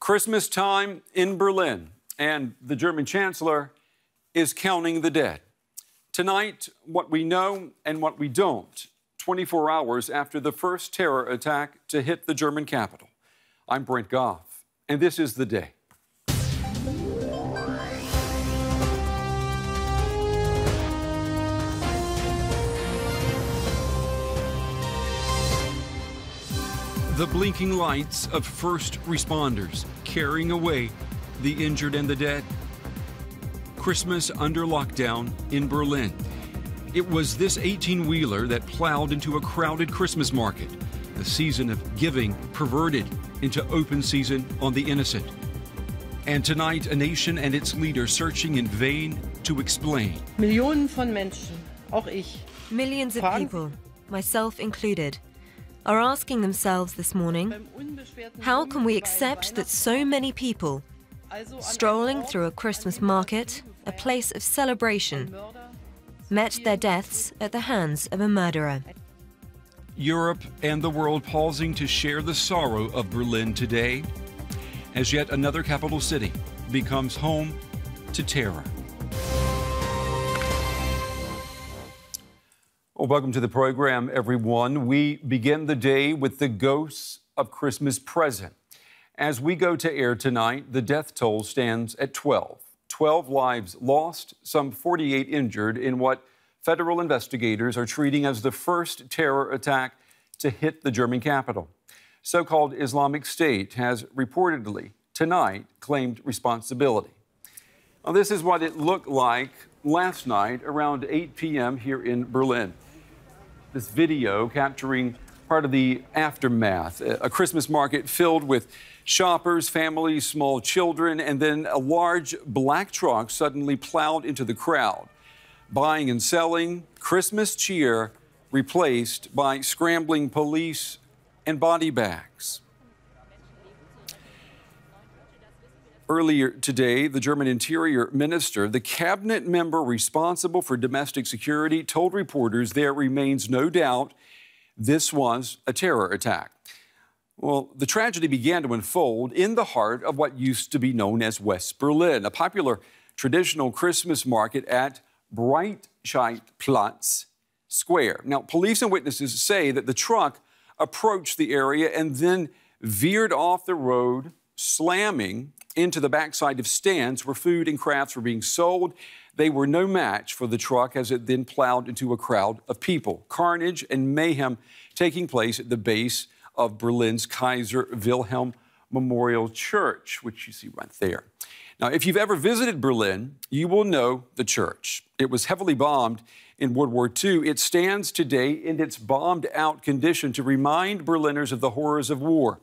Christmas time in Berlin, and the German Chancellor is counting the dead. Tonight, what we know and what we don't, 24 hours after the first terror attack to hit the German capital. I'm Brent Goff, and this is The Day. The blinking lights of first responders carrying away the injured and the dead. Christmas under lockdown in Berlin. It was this 18-wheeler that plowed into a crowded Christmas market, a season of giving perverted into open season on the innocent. And tonight, a nation and its leaders searching in vain to explain. Millionen von Menschen, auch ich. Millions of people, myself included, are asking themselves this morning, how can we accept that so many people, strolling through a Christmas market, a place of celebration, met their deaths at the hands of a murderer? Europe and the world pausing to share the sorrow of Berlin today, as yet another capital city becomes home to terror. Well, welcome to the program, everyone. We begin the day with the ghosts of Christmas present. As we go to air tonight, the death toll stands at 12. 12 lives lost, some 48 injured in what federal investigators are treating as the first terror attack to hit the German capital. So-called Islamic State has reportedly tonight claimed responsibility. Now, this is what it looked like last night around 8 p.m. here in Berlin. This video capturing part of the aftermath, a Christmas market filled with shoppers, families, small children, and then a large black truck suddenly plowed into the crowd, buying and selling Christmas cheer replaced by scrambling police and body bags. Earlier today, the German Interior Minister, the cabinet member responsible for domestic security, told reporters there remains no doubt this was a terror attack. Well, the tragedy began to unfold in the heart of what used to be known as West Berlin, a popular traditional Christmas market at Breitscheidplatz Square. Now, police and witnesses say that the truck approached the area and then veered off the road, slamming into the backside of stands where food and crafts were being sold. They were no match for the truck as it then plowed into a crowd of people. Carnage and mayhem taking place at the base of Berlin's Kaiser Wilhelm Memorial Church, which you see right there. Now, if you've ever visited Berlin, you will know the church. It was heavily bombed in World War II. It stands today in its bombed-out condition to remind Berliners of the horrors of war.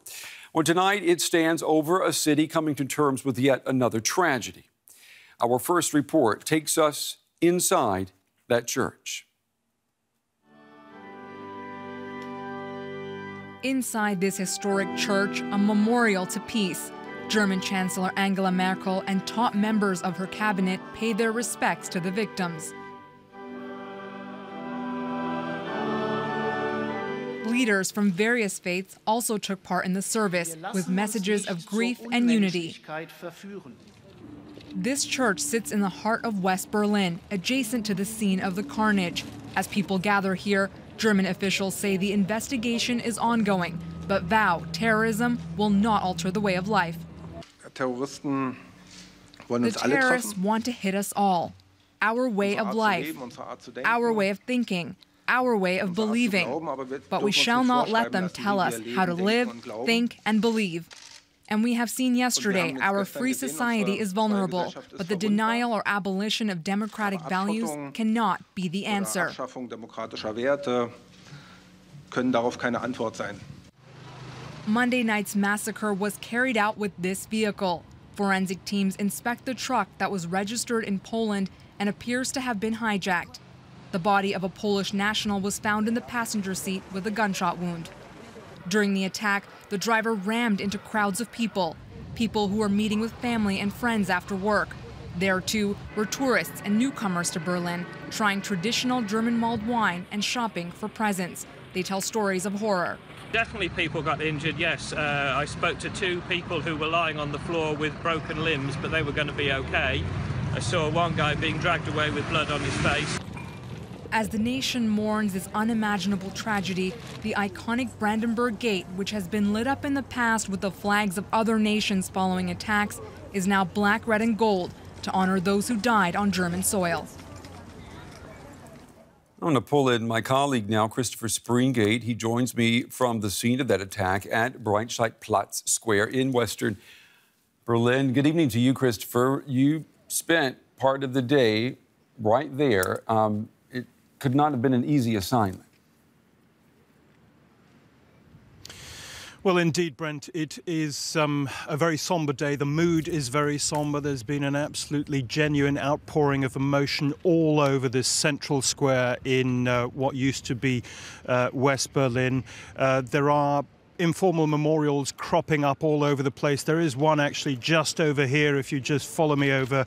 Well, tonight it stands over a city coming to terms with yet another tragedy. Our first report takes us inside that church. Inside this historic church, a memorial to peace. German Chancellor Angela Merkel and top members of her cabinet paid their respects to the victims. Leaders from various faiths also took part in the service with messages of grief and unity. This church sits in the heart of West Berlin, adjacent to the scene of the carnage. As people gather here, German officials say the investigation is ongoing, but vow terrorism will not alter the way of life. The terrorists want to hit us all. Our way of life, our way of thinking, our way of believing. But we shall not let them tell us how to live, think, and believe. And we have seen yesterday our free society is vulnerable, but the denial or abolition of democratic values cannot be the answer. Monday night's massacre was carried out with this vehicle. Forensic teams inspect the truck that was registered in Poland and appears to have been hijacked. The body of a Polish national was found in the passenger seat with a gunshot wound. During the attack, the driver rammed into crowds of people who were meeting with family and friends after work. There, too, were tourists and newcomers to Berlin, trying traditional German mulled wine and shopping for presents. They tell stories of horror. Definitely people got injured, yes. I spoke to 2 people who were lying on the floor with broken limbs, but they were going to be okay. I saw one guy being dragged away with blood on his face. As the nation mourns this unimaginable tragedy, the iconic Brandenburg Gate, which has been lit up in the past with the flags of other nations following attacks, is now black, red, and gold to honor those who died on German soil. I want to pull in my colleague now, Christopher Springate. He joins me from the scene of that attack at Breitscheidplatz Square in Western Berlin. Good evening to you, Christopher. You spent part of the day right there. It could not have been an easy assignment. Well, indeed, Brent, it is a very somber day. The mood is very somber. There's been an absolutely genuine outpouring of emotion all over this central square in what used to be West Berlin. There are informal memorials cropping up all over the place. There is one actually just over here. If you just follow me over,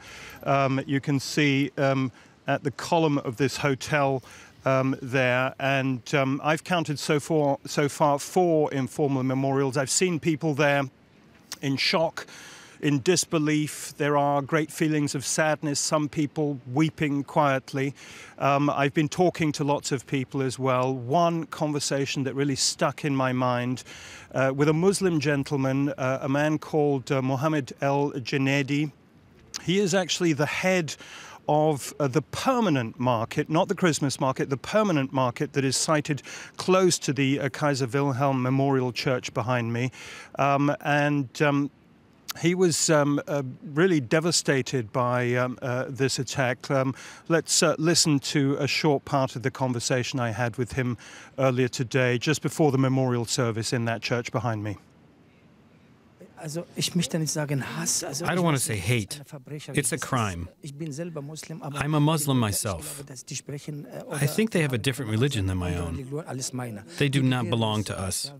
you can see at the column of this hotel there, and I've counted so far 4 informal memorials. I've seen people there in shock, in disbelief. There are great feelings of sadness, some people weeping quietly. I've been talking to lots of people as well. One conversation that really stuck in my mind with a Muslim gentleman, a man called Mohammed El Janedi. He is actually the head of the permanent market, not the Christmas market, the permanent market that is sited close to the Kaiser Wilhelm Memorial Church behind me. He was really devastated by this attack. Let's listen to a short part of the conversation I had with him earlier today, just before the memorial service in that church behind me. I don't want to say hate. It's a crime. I'm a Muslim myself. I think they have a different religion than my own. They do not belong to us.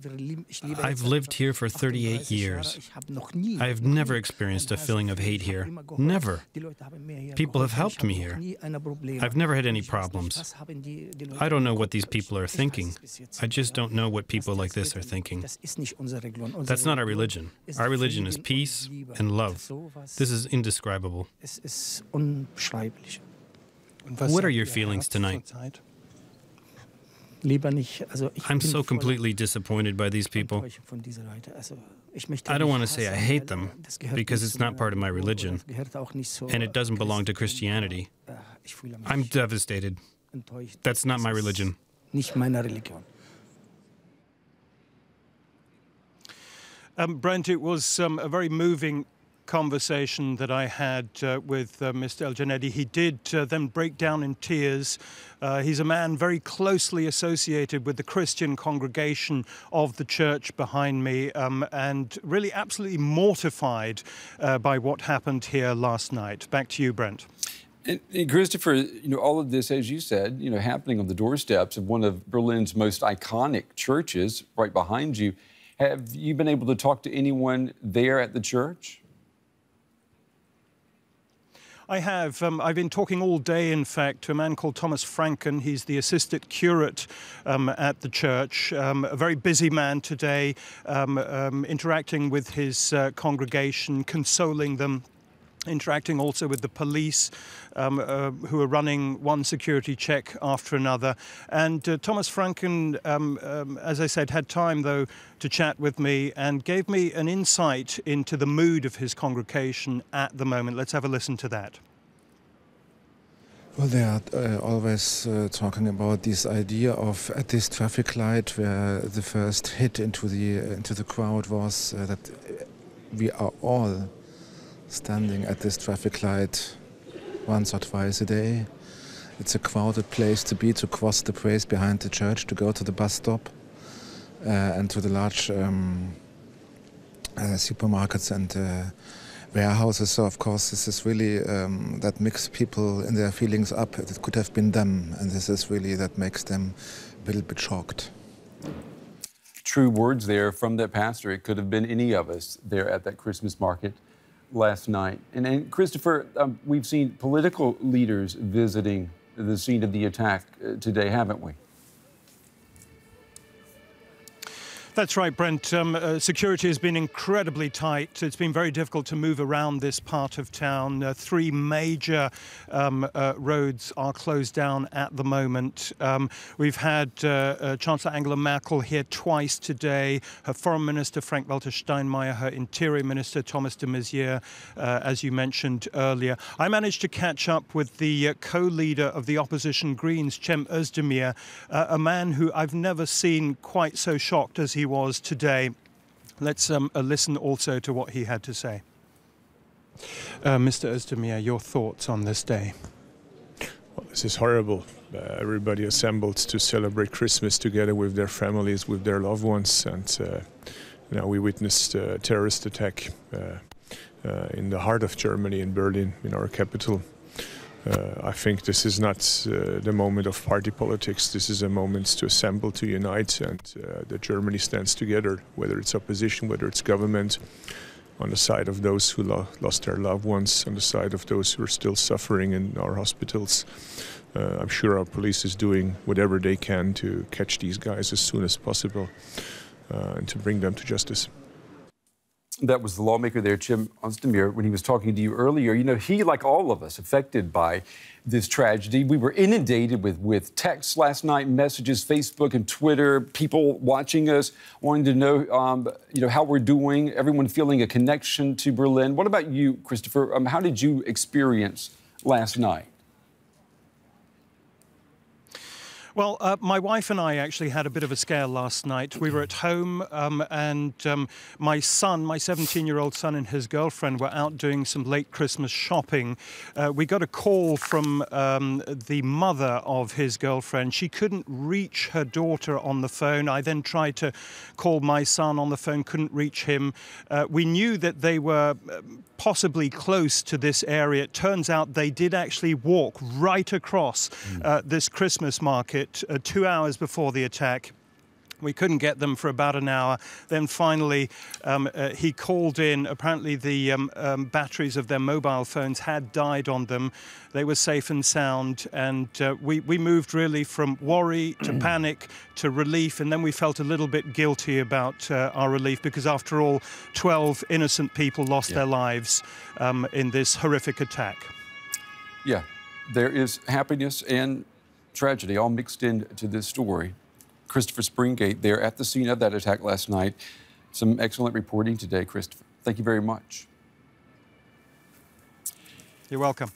I've lived here for 38 years. I have never experienced a feeling of hate here. Never. People have helped me here. I've never had any problems. I don't know what these people are thinking. I just don't know what people like this are thinking. That's not our religion. Our religion is peace and love. This is indescribable. What are your feelings tonight? I'm so completely disappointed by these people. I don't want to say I hate them, because it's not part of my religion, and it doesn't belong to Christianity. I'm devastated. That's not my religion. Brent, it was a very moving conversation that I had with Mr. El Janedi. He did then break down in tears. He's a man very closely associated with the Christian congregation of the church behind me, and really absolutely mortified by what happened here last night. Back to you, Brent. And Christopher, all of this, as you said, happening on the doorsteps of one of Berlin's most iconic churches right behind you. Have you been able to talk to anyone there at the church? I have. I've been talking all day, in fact, to a man called Thomas Franken. He's the assistant curate at the church, a very busy man today, interacting with his congregation, consoling them, interacting also with the police, who are running one security check after another. And Thomas Franken, as I said, had time, though, to chat with me and gave me an insight into the mood of his congregation at the moment. Let's have a listen to that. Well, they are always talking about this idea of at this traffic light where the first hit into the crowd was that we are all standing at this traffic light once or twice a day. It's a crowded place to be, to cross the place behind the church, to go to the bus stop and to the large supermarkets and warehouses. So, of course, this is really that makes people in their feelings up. It could have been them, and this is really that makes them a little bit shocked. True words there from that pastor. It could have been any of us there at that Christmas market last night. And Christopher, we've seen political leaders visiting the scene of the attack today, haven't we? That's right, Brent. Security has been incredibly tight. It's been very difficult to move around this part of town. 3 major roads are closed down at the moment. We've had Chancellor Angela Merkel here twice today, her Foreign Minister Frank-Walter Steinmeier, her Interior Minister Thomas de Maizière, as you mentioned earlier. I managed to catch up with the co-leader of the opposition Greens, Cem Özdemir, a man who I've never seen quite so shocked as he was today. Let's listen also to what he had to say. Mr. Özdemir, your thoughts on this day? Well, this is horrible. Everybody assembled to celebrate Christmas together with their families, with their loved ones, and we witnessed a terrorist attack in the heart of Germany, in Berlin, in our capital. I think this is not the moment of party politics. This is a moment to assemble, to unite, and that Germany stands together, whether it's opposition, whether it's government, on the side of those who lost their loved ones, on the side of those who are still suffering in our hospitals. I'm sure our police is doing whatever they can to catch these guys as soon as possible and to bring them to justice. That was the lawmaker there, Cem Özdemir, when he was talking to you earlier. You know, he, like all of us, affected by this tragedy. We were inundated with texts last night, messages, Facebook and Twitter, people watching us, wanting to know, how we're doing, everyone feeling a connection to Berlin. What about you, Christopher? How did you experience last night? Well, my wife and I actually had a bit of a scare last night. We were at home and my son, my 17-year-old son and his girlfriend were out doing some late Christmas shopping. We got a call from the mother of his girlfriend. She couldn't reach her daughter on the phone. I then tried to call my son on the phone, couldn't reach him. We knew that they were possibly close to this area. It turns out they did actually walk right across this Christmas market 2 hours before the attack. We couldn't get them for about an hour. Then finally, he called in. Apparently, the batteries of their mobile phones had died on them. They were safe and sound. And we moved really from worry to panic to relief. And then we felt a little bit guilty about our relief because, after all, 12 innocent people lost their lives in this horrific attack. Yeah, there is happiness and tragedy all mixed into this story. Christopher Springate there at the scene of that attack last night. Some excellent reporting today, Christopher. Thank you very much. You're welcome.